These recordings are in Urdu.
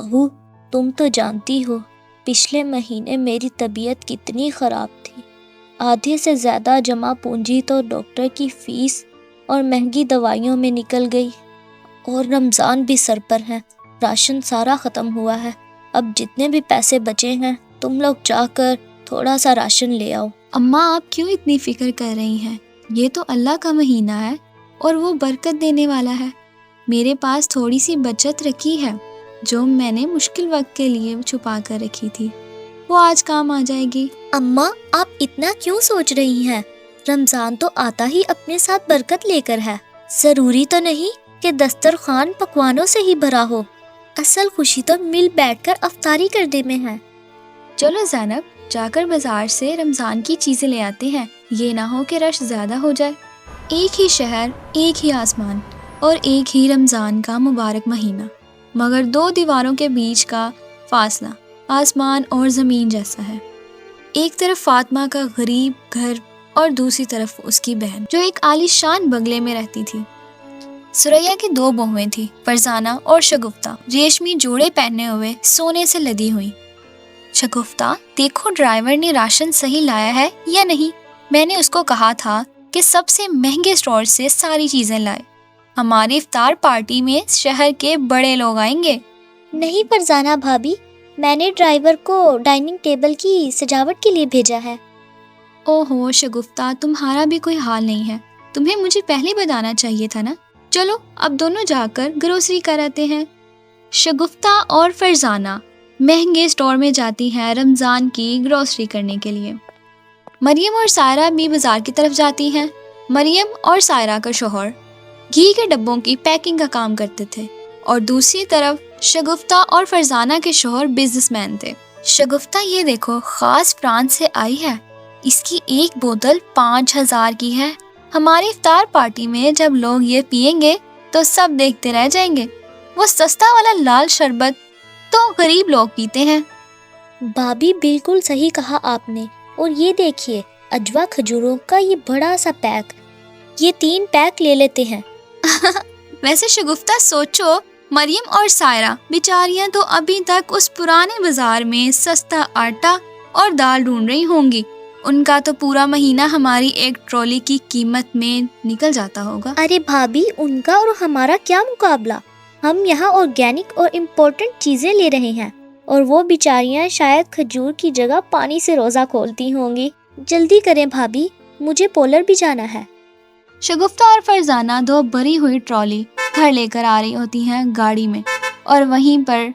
بہو، تم تو جانتی ہو پچھلے مہینے میری طبیعت کتنی خراب تھی۔ آدھے سے زیادہ جمع پونجی تو ڈاکٹر کی فیس اور مہنگی دوائیوں میں نکل گئی، اور رمضان بھی سر پر ہے، راشن سارا ختم ہوا ہے۔ اب جتنے بھی پیسے بچے ہیں تم لوگ جا کر تھوڑا سا راشن لے آؤ۔ اماں آپ کیوں اتنی فکر کر رہی ہیں؟ یہ تو اللہ کا مہینہ ہے اور وہ برکت دینے والا ہے۔ میرے پاس تھوڑی سی بچت رکھی ہے جو میں نے مشکل وقت کے لیے چھپا کر رکھی تھی، وہ آج کام آ جائے گی۔ اماں آپ اتنا کیوں سوچ رہی ہیں؟ رمضان تو آتا ہی اپنے ساتھ برکت لے کر ہے۔ ضروری تو نہیں کہ دسترخوان پکوانوں سے ہی بھرا ہو، اصل خوشی تو مل بیٹھ کر افطاری کرنے میں ہے۔ چلو زینب، جا کر بازار سے رمضان کی چیزیں لے آتے ہیں، یہ نہ ہو کہ رش زیادہ ہو جائے۔ ایک ہی شہر، ایک ہی آسمان اور ایک ہی رمضان کا مبارک مہینہ، مگر دو دیواروں کے بیچ کا فاصلہ آسمان اور زمین جیسا ہے۔ ایک طرف فاطمہ کا غریب گھر اور دوسری طرف اس کی بہن جو ایک عالی شان بنگلے میں رہتی تھی۔ سریا کی دو بہویں تھیں، فرزانہ اور شگفتہ، ریشمی جوڑے پہنے ہوئے سونے سے لدی ہوئی۔ شگفتہ، دیکھو ڈرائیور نے راشن صحیح لایا ہے یا نہیں؟ میں نے اس کو کہا تھا کہ سب سے مہنگے اسٹور سے ساری چیزیں لائے، ہماری افطار پارٹی میں شہر کے بڑے لوگ آئیں گے۔ نہیں فرزانہ بھابی، میں نے ڈرائیور کو ڈائننگ ٹیبل کی سجاوٹ کے لیے بھیجا ہے۔ اوہو شگفتہ، تمہارا بھی کوئی حال نہیں ہے، تمہیں مجھے پہلے بتانا چاہیے تھا نا۔ چلو اب دونوں جا کر گروسری کراتے ہیں۔ شگفتہ اور فرزانہ مہنگے اسٹور میں جاتی ہیں رمضان کی گروسری کرنے کے لیے۔ مریم اور سائرہ بھی بازار کی طرف جاتی ہیں۔ مریم اور سائرہ کا شوہر گھی کے ڈبوں کی پیکنگ کا کام کرتے تھے اور دوسری طرف شگفتہ اور فرزانہ کے شوہر بزنس مین تھے۔ شگفتہ، یہ دیکھو، خاص فرانس سے آئی ہے، اس کی ایک بوتل 5,000 کی ہے۔ ہماری افطار پارٹی میں جب لوگ یہ پیئیں گے تو سب دیکھتے رہ جائیں گے۔ وہ سستا والا لال شربت تو غریب لوگ پیتے ہیں۔ بھابی بالکل صحیح کہا آپ نے، اور یہ دیکھیے اجوا کھجوروں کا یہ بڑا سا پیک، یہ 3 پیک لے لیتے ہیں۔ ویسے شگفتہ سوچو، مریم اور سائرہ بیچاریاں تو ابھی تک اس پرانے بازار میں سستا آٹا اور دال ڈھونڈ رہی ہوں گی، ان کا تو پورا مہینہ ہماری ایک ٹرالی کی قیمت میں نکل جاتا ہوگا۔ ارے بھابی، ان کا اور ہمارا کیا مقابلہ؟ ہم یہاں آرگینک اور امپورٹنٹ چیزیں لے رہے ہیں، اور وہ بیچاریاں شاید کھجور کی جگہ پانی سے روزہ کھولتی ہوں گی۔ جلدی کریں بھابی، مجھے پولر بھی جانا ہے۔ شگفتہ اور فرزانہ دو بھری ہوئی ٹرالی گھر لے کر آ رہی ہوتی ہیں گاڑی میں، اور وہیں پر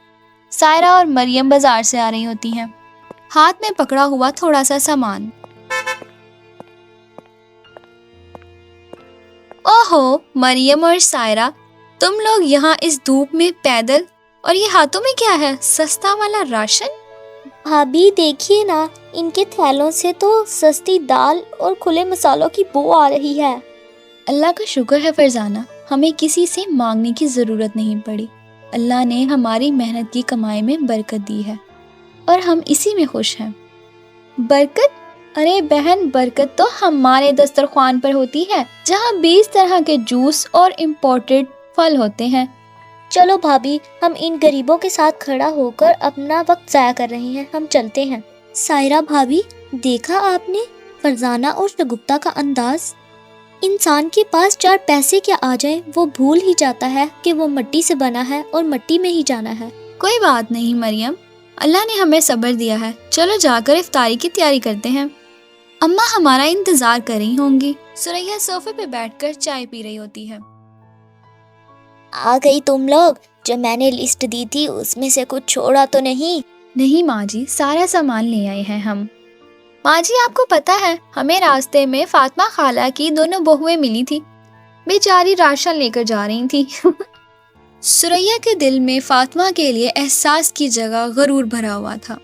سائرہ اور مریم بازار سے آ رہی ہوتی ہیں، ہاتھ میں پکڑا ہوا تھوڑا سا سامان۔ اوہو مریم اور سائرہ، تم لوگ یہاں اس دھوپ میں پیدل، اور یہ ہاتھوں میں کیا ہے؟ سستا والا راشن؟ بھابی دیکھیے نا، ان کے تھیلوں سے تو سستی دال اور کھلے مسالوں کی بو آ رہی ہے۔ اللہ کا شکر ہے فرزانہ، ہمیں کسی سے مانگنے کی ضرورت نہیں پڑی۔ اللہ نے ہماری محنت کی کمائی میں برکت دی ہے اور ہم اسی میں خوش ہیں۔ برکت؟ ارے بہن، برکت تو ہمارے دسترخوان پر ہوتی ہے جہاں 20 طرح کے جوس اور امپورٹڈ پھل ہوتے ہیں۔ چلو بھابی، ہم ان غریبوں کے ساتھ کھڑا ہو کر اپنا وقت ضائع کر رہے ہیں، ہم چلتے ہیں۔ سائرہ بھابی، دیکھا آپ نے فرزانہ اور شگفتہ کا انداز؟ انسان کے پاس 4 پیسے کیا آ جائیں وہ بھول ہی جاتا ہے کہ وہ مٹی سے بنا ہے اور مٹی میں ہی جانا ہے۔ کوئی بات نہیں مریم، اللہ نے ہمیں صبر دیا ہے، چلو جا کر افطاری کی تیاری کرتے ہیں۔ اماں ہمارا انتظار کر رہی ہوں گی۔ سریا صوفے پہ بیٹھ کر چائے پی رہی ہوتی ہے۔ آ گئی تم لوگ؟ جو میں نے لسٹ دی تھی اس میں سے کچھ چھوڑا تو نہیں؟ نہیں ماں جی، سارا سامان لے آئے ہیں ہم۔ ماں جی، آپ کو پتہ ہے ہمیں راستے میں فاطمہ خالہ کی دونوں بہویں ملی تھی، بیچاری راشن لے کر جا رہی تھی۔ سریا کے دل میں فاطمہ کے لیے احساس کی جگہ غرور بھرا ہوا تھا۔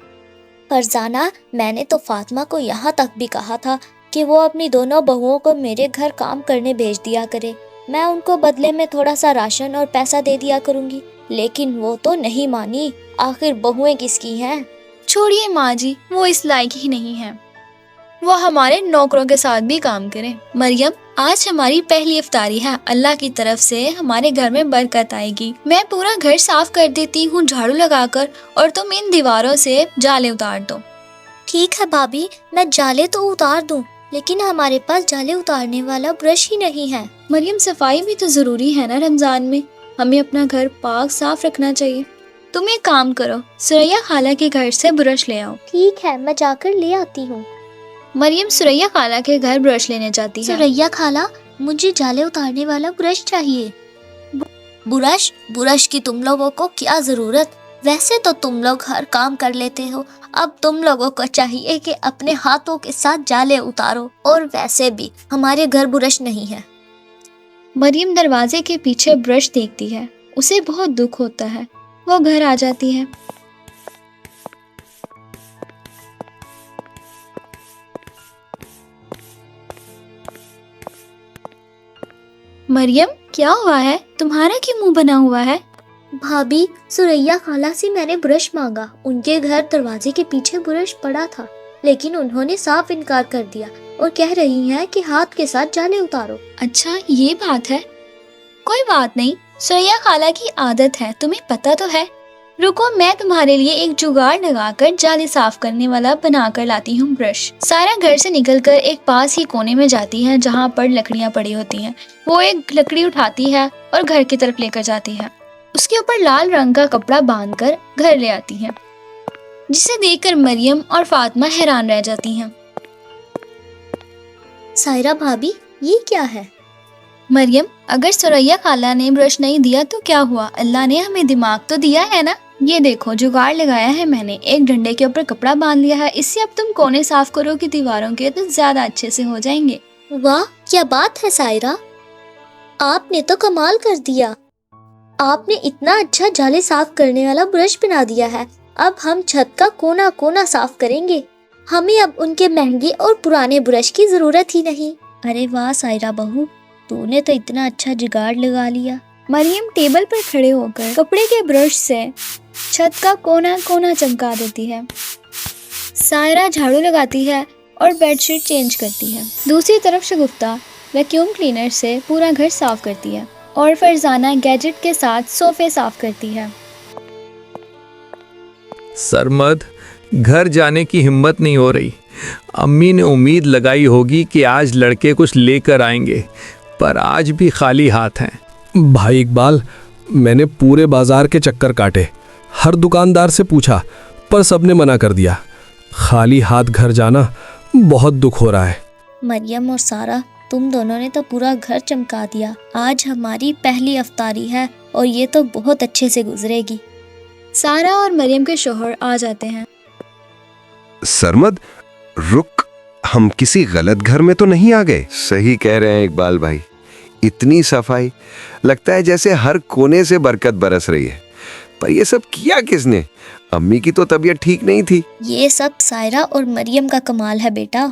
فرزانہ، میں نے تو فاطمہ کو یہاں تک بھی کہا تھا کہ وہ اپنی دونوں بہوؤں کو میرے گھر کام کرنے بھیج دیا کرے، میں ان کو بدلے میں تھوڑا سا راشن اور پیسہ دے دیا کروں گی، لیکن وہ تو نہیں مانی۔ آخر بہویں کس کی ہیں؟ چھوڑیے ماں جی، وہ اس لائق ہی نہیں ہے۔ وہ ہمارے نوکروں کے ساتھ بھی کام کریں۔ مریم، آج ہماری پہلی افطاری ہے، اللہ کی طرف سے ہمارے گھر میں برکت آئے گی۔ میں پورا گھر صاف کر دیتی ہوں جھاڑو لگا کر، اور تم ان دیواروں سے جالے اتار دو۔ ٹھیک ہے بھابھی، میں جالے تو اتار دوں، لیکن ہمارے پاس جالے اتارنے والا برش ہی نہیں ہے۔ مریم، صفائی بھی تو ضروری ہے نا، رمضان میں ہمیں اپنا گھر پاک صاف رکھنا چاہیے۔ تم ایک کام کرو، سریا خالہ کے گھر سے برش لے آؤ۔ ٹھیک ہے، میں جا کر لے آتی ہوں۔ مریم سریا خالہ کے گھر برش لینے جاتی ہے۔ سریا خالہ، مجھے جالے اتارنے والا برش چاہیے۔ برش کی تم لوگوں کو کیا ضرورت؟ ویسے تو تم لوگ ہر کام کر لیتے ہو، اب تم لوگوں کو چاہیے کہ اپنے ہاتھوں کے ساتھ جالے اتارو، اور ویسے بھی ہمارے گھر برش نہیں ہے۔ مریم دروازے کے پیچھے برش دیکھتی ہے، اسے بہت دکھ ہوتا ہے، وہ گھر آ جاتی ہے۔ مریم، کیا ہوا ہے؟ تمہارا کیوں منہ بنا ہوا ہے؟ بھابھی، سریا خالہ سے میں نے برش مانگا، ان کے گھر دروازے کے پیچھے برش پڑا تھا، لیکن انہوں نے صاف انکار کر دیا اور کہہ رہی ہیں کہ ہاتھ کے ساتھ جالے اتارو۔ اچھا، یہ بات ہے، کوئی بات نہیں، سریا خالہ کی عادت ہے، تمہیں پتہ تو ہے۔ رکو، میں تمہارے لیے ایک جگاڑ لگا کر جالے صاف کرنے والا بنا کر لاتی ہوں برش۔ سارا گھر سے نکل کر ایک پاس ہی کونے میں جاتی ہے جہاں پر لکڑیاں پڑی ہوتی ہیں۔ وہ ایک لکڑی اٹھاتی ہے اور گھر کی طرف لے کر جاتی ہے، اس کے اوپر لال رنگ کا کپڑا باندھ کر گھر لے آتی ہے، جسے دیکھ کر مریم اور فاطمہ حیران رہ جاتی ہیں۔ سائرہ بھابھی، یہ کیا ہے؟ مریم، اگر سریا خالہ نے برش نہیں دیا تو کیا ہوا، اللہ نے ہمیں دماغ تو دیا ہے نا۔ یہ دیکھو، جگاڑ لگایا ہے میں نے، ایک ڈنڈے کے اوپر کپڑا باندھ لیا ہے، اس سے اب تم کونے صاف کرو کہ دیواروں کے تو زیادہ اچھے سے ہو جائیں گے۔ واہ، کیا بات ہے سائرہ، آپ نے تو کمال کر دیا، آپ نے اتنا اچھا جالے صاف کرنے والا برش بنا دیا ہے۔ اب ہم چھت کا کونا کونا صاف کریں گے، ہمیں اب ان کے مہنگے اور پرانے برش کی ضرورت ہی نہیں۔ ارے واہ سائرہ بہو، تو نے تو اتنا اچھا جگاڑ لگا لیا۔ مریم ٹیبل پر کھڑے ہو کر کپڑے کے برش سے چھت کا کونا کونا چمکا دیتی ہے۔ سائرہ جھاڑو لگاتی ہے اور بیڈ شیٹ چینج کرتی ہے۔ دوسری طرف شگفتہ ویکیوم کلینر سے پورا گھر صاف کرتی ہے اور فرزانہ گیجٹ کے ساتھ صوفے صاف کرتی ہے۔ سرمد، گھر جانے کی ہمت نہیں ہو رہی۔ امی نے امید لگائی ہوگی کہ آج لڑکے کچھ لے کر آئیں گے، پر آج بھی خالی ہاتھ ہیں۔ بھائی اقبال، میں نے پورے بازار کے چکر کاٹے، ہر دکاندار سے پوچھا، پر سب نے منع کر دیا۔ خالی ہاتھ گھر جانا بہت دکھ ہو رہا ہے۔ مریم اور سارہ، تم دونوں نے تو پورا گھر چمکا دیا۔ آج ہماری پہلی افطاری ہے اور یہ تو بہت اچھے سے گزرے گی۔ سارہ اور مریم کے شوہر آ جاتے ہیں۔ سرمد، رک، ہم کسی غلط گھر میں تو نہیں آ گئے؟ صحیح کہہ رہے ہیں اقبال بھائی، اتنی صفائی، لگتا ہے جیسے ہر کونے سے برکت برس رہی ہے۔ پر یہ سب کیا کس نے؟ امی کی تو طبیعت ٹھیک نہیں تھی۔ یہ سب سائرہ اور مریم کا کمال ہے بیٹا۔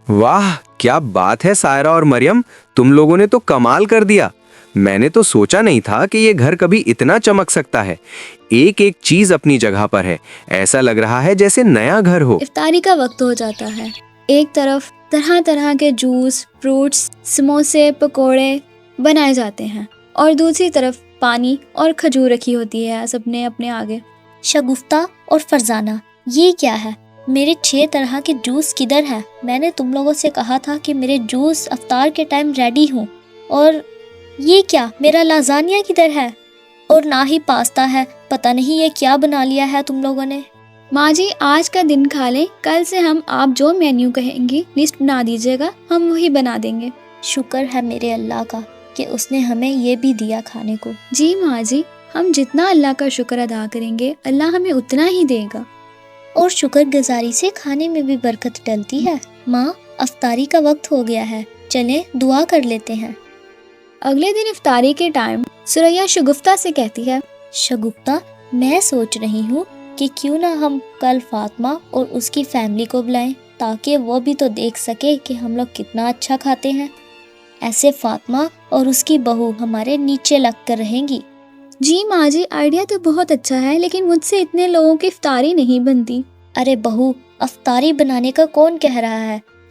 واہ، کیا بات ہے سائرہ اور مریم، تم لوگوں نے تو کمال کر دیا۔ میں نے تو سوچا نہیں تھا کہ یہ گھر کبھی اتنا چمک سکتا ہے۔ ایک ایک چیز اپنی جگہ پر ہے، ایسا لگ رہا ہے جیسے نیا گھر ہو۔ افطاری کا وقت ہو جاتا ہے۔ ایک طرف طرح طرح کے جوس، فروٹس، سموسے، پکوڑے بنائے جاتے ہیں، اور دوسری طرف پانی اور کھجور رکھی ہوتی ہے سب نے اپنے آگے۔ شگفتہ اور فرزانہ، یہ کیا ہے؟ میرے 6 طرح کے جوس کدھر ہے؟ میں نے تم لوگوں سے کہا تھا کہ میرے جوس افطار کے ٹائم ریڈی ہوں، اور یہ کیا؟ میرا لازانیہ کدھر ہے؟ اور نہ ہی پاستا ہے، پتہ نہیں یہ کیا بنا لیا ہے تم لوگوں نے۔ ماں جی، آج کا دن کھا لیں، کل سے ہم آپ جو مینیو کہیں گی لسٹ بنا دیجیے گا، ہم وہی بنا دیں گے۔ شکر ہے میرے اللہ کا کہ اس نے ہمیں یہ بھی دیا کھانے کو۔ جی ماں جی، ہم جتنا اللہ کا شکر ادا کریں گے اللہ ہمیں اتنا ہی دے گا۔ اور شکر گزاری سے کھانے میں بھی برکت ڈلتی ہے۔ ماں، افطاری کا وقت ہو گیا ہے، چلیں دعا کر لیتے ہیں۔ اگلے دن افطاری کے ٹائم سریا شگفتہ سے کہتی ہے، شگفتہ، میں سوچ رہی ہوں کہ کیوں نہ ہم کل فاطمہ اور اس کی فیملی کو بلائیں، تاکہ وہ بھی تو دیکھ سکے کہ ہم لوگ کتنا اچھا کھاتے ہیں۔ ایسے فاطمہ اور اس کی بہو ہمارے نیچے لگ کر رہیں گی۔ جی ماں جی، آئیڈیا تو بہت اچھا ہے، لیکن مجھ سے اتنے لوگوں کی افطاری نہیں بنتی۔ ارے بہو، افطاری بنانے کا کون کہہ رہا ہے؟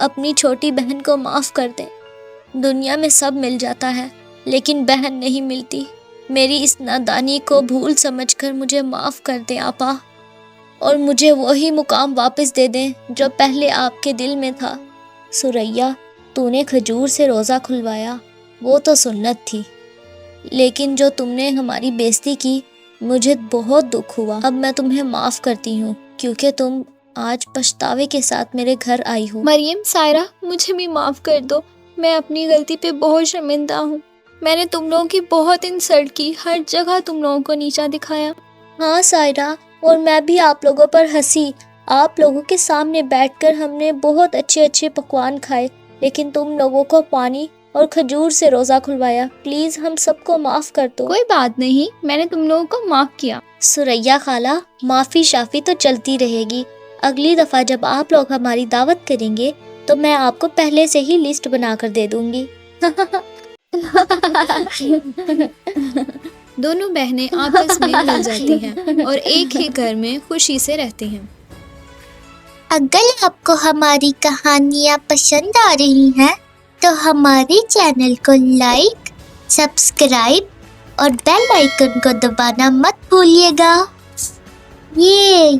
اپنی چھوٹی بہن کو معاف کر دیں۔ دنیا میں سب مل جاتا ہے لیکن بہن نہیں ملتی۔ میری اس نادانی کو بھول سمجھ کر مجھے معاف کر دیں آپا، اور مجھے وہی مقام واپس دے دیں جو پہلے آپ کے دل میں تھا۔ سریا، تو نے کھجور سے روزہ کھلوایا، وہ تو سنت تھی، لیکن جو تم نے ہماری بےزتی کی مجھے بہت دکھ ہوا۔ اب میں تمہیں معاف کرتی ہوں کیونکہ تم آج پچھتاوے کے ساتھ میرے گھر آئی ہو۔ مریم، سائرہ، مجھے بھی معاف کر دو، میں اپنی غلطی پہ بہت شرمندہ ہوں۔ میں نے تم لوگوں کی بہت انسلٹ کی، ہر جگہ تم لوگوں کو نیچا دکھایا۔ ہاں سائرہ، اور میں بھی آپ لوگوں پر ہنسی۔ آپ لوگوں کے سامنے بیٹھ کر ہم نے بہت اچھے اچھے پکوان کھائے، لیکن تم لوگوں کو پانی اور کھجور سے روزہ کھلوایا۔ پلیز ہم سب کو معاف کر دو۔ کوئی بات نہیں، میں نے تم لوگوں کو معاف کیا۔ سریا خالہ، معافی شافی تو چلتی رہے گی۔ اگلی دفعہ جب آپ لوگ ہماری دعوت کریں گے تو میں آپ کو پہلے سے ہی لسٹ بنا کر دے دوں گی۔ دونوں بہنیں آپس میں مل جاتی ہیں اور ایک ہی گھر میں خوشی سے رہتی ہیں۔ اگر آپ کو ہماری کہانیاں پسند آ رہی ہیں تو ہمارے چینل کو لائک، سبسکرائب اور بیل آئیکن کو دبانا مت بھولیے گا۔ یہ